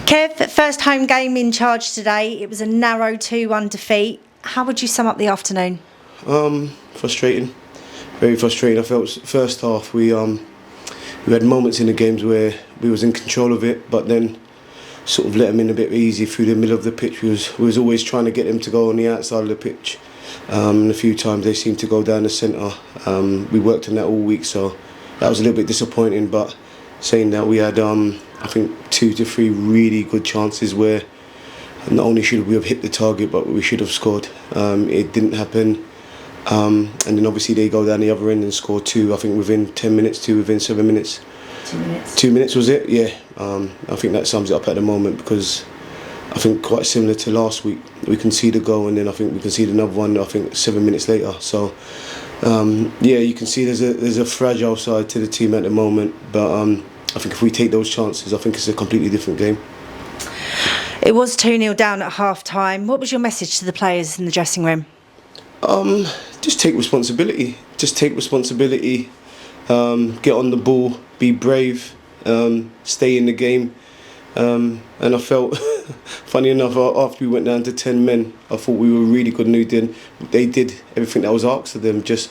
Kev, first home game in charge today. It was a narrow 2-1 defeat. How would you sum up the afternoon? Frustrating, very frustrating. I felt first half we had moments in the games where we was in control of it, but then sort of let them in a bit easy through the middle of the pitch. We was always trying to get them to go on the outside of the pitch. And a few times they seemed to go down the centre. We worked on that all week, so that was a little bit disappointing. But saying that, we had I think 2 to 3 really good chances where not only should we have hit the target, but we should have scored. It didn't happen. And then obviously they go down the other end and score 2, I think within 10 minutes, 2 within 7 minutes. 2 minutes. 2 minutes was it? Yeah. I think that sums it up at the moment, because I think quite similar to last week, we conceded a goal and then I think we conceded another one, I think 7 minutes later. So yeah, you can see there's a fragile side to the team at the moment, but I think if we take those chances, I think it's a completely different game. It was 2-0 down at half-time. What was your message to the players in the dressing room? Just take responsibility. Just take responsibility. Get on the ball. Be brave. Stay in the game. And I felt, funny enough, after we went down to 10 men, I thought we were really good. And they did everything that was asked of them. Just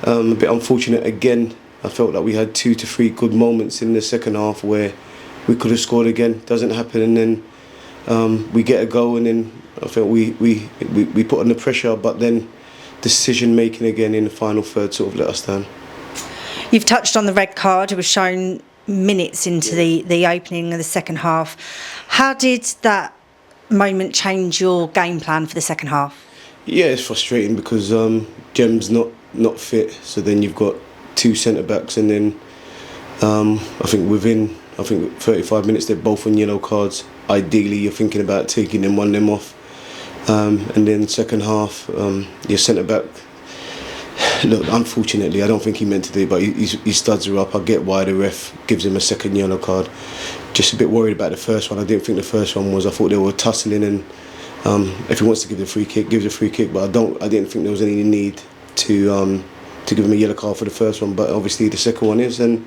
a bit unfortunate again. I felt like we had 2 to 3 good moments in the second half where we could have scored again. Doesn't happen, and then we get a goal, and then I felt we put on the pressure, but then decision making again in the final third sort of let us down. You've touched on the red card. It was shown minutes into the opening of the second half. How did that moment change your game plan for the second half? Yeah, it's frustrating because Jem's not fit, so then you've got 2 centre backs, and then I think within 35 minutes they're both on yellow cards. Ideally, you're thinking about taking them, one of them off, and then second half, your centre back. Look, unfortunately, I don't think he meant to do it, but he studs her up. I get why the ref gives him a second yellow card. Just a bit worried about the first one. I didn't think the first one was. I thought they were tussling, and if he wants to give the free kick, gives a free kick. But I didn't think there was any need to give him a yellow card for the first one. But obviously the second one is, and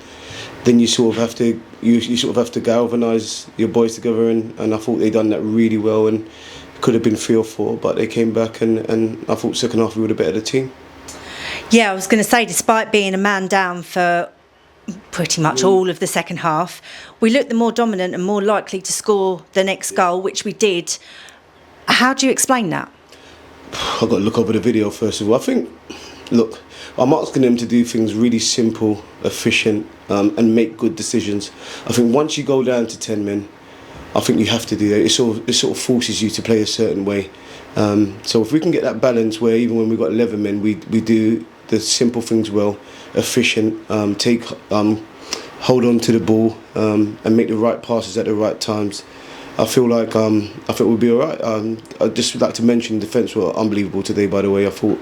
then you sort of have to galvanise your boys together, and I thought they done that really well, and it could have been 3 or 4, but they came back, and I thought second half we were the better team. Yeah, I was going to say, despite being a man down for pretty much all of the second half, we looked the more dominant and more likely to score the next goal, which we did. How do you explain that? I've got to look over the video first of all. I think, look, I'm asking them to do things really simple, efficient, and make good decisions. I think once you go down to 10 men, I think you have to do that. It sort of forces you to play a certain way. So if we can get that balance where even when we've got 11 men, we do the simple things well, efficient, hold on to the ball, and make the right passes at the right times. I feel we'll be all right. I'd just like to mention defence were unbelievable today, by the way. I thought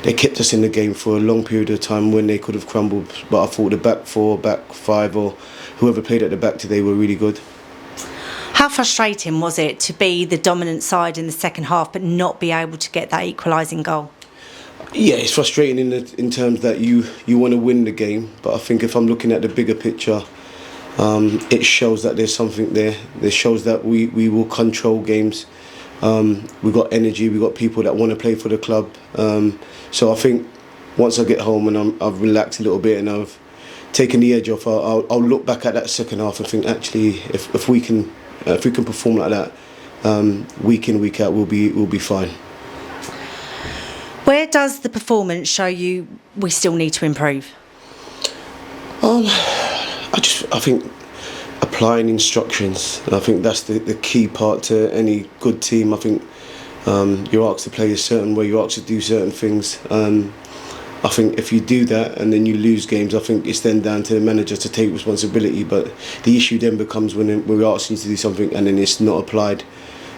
they kept us in the game for a long period of time when they could have crumbled. But I thought the back 4, back 5, or whoever played at the back today were really good. How frustrating was it to be the dominant side in the second half but not be able to get that equalising goal? Yeah, it's frustrating in terms that you want to win the game, but I think if I'm looking at the bigger picture, it shows that there's something there. It shows that we will control games. We've got energy, we've got people that want to play for the club. So I think once I get home and I've relaxed a little bit and I've taken the edge off, I'll look back at that second half and think, actually, if we can perform like that week in, week out, we'll be fine. Where does the performance show you we still need to improve? I think applying instructions. I think that's the key part to any good team. I think you're asked to play a certain way, you're asked to do certain things. I think if you do that and then you lose games, I think it's then down to the manager to take responsibility. But the issue then becomes when we're asking you to do something and then it's not applied,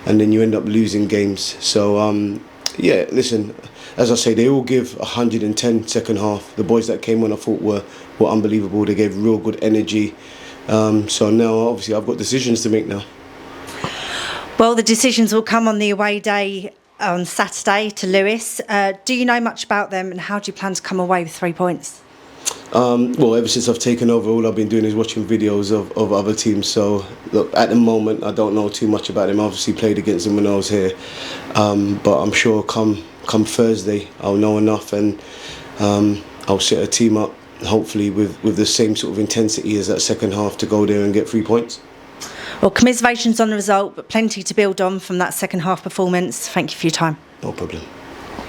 and then you end up losing games. So yeah, listen, as I say, they all give 110 second half. The boys that came on, I thought were unbelievable. They gave real good energy. So now, obviously, I've got decisions to make now. Well, the decisions will come on the away day on Saturday to Lewis. Do you know much about them, and how do you plan to come away with 3 points? Well, ever since I've taken over, all I've been doing is watching videos of other teams. So look, at the moment, I don't know too much about him. I obviously played against him when I was here, but I'm sure come Thursday I'll know enough, and I'll set a team up, hopefully with the same sort of intensity as that second half to go there and get 3 points. Well, commiserations on the result, but plenty to build on from that second half performance. Thank you for your time. No problem.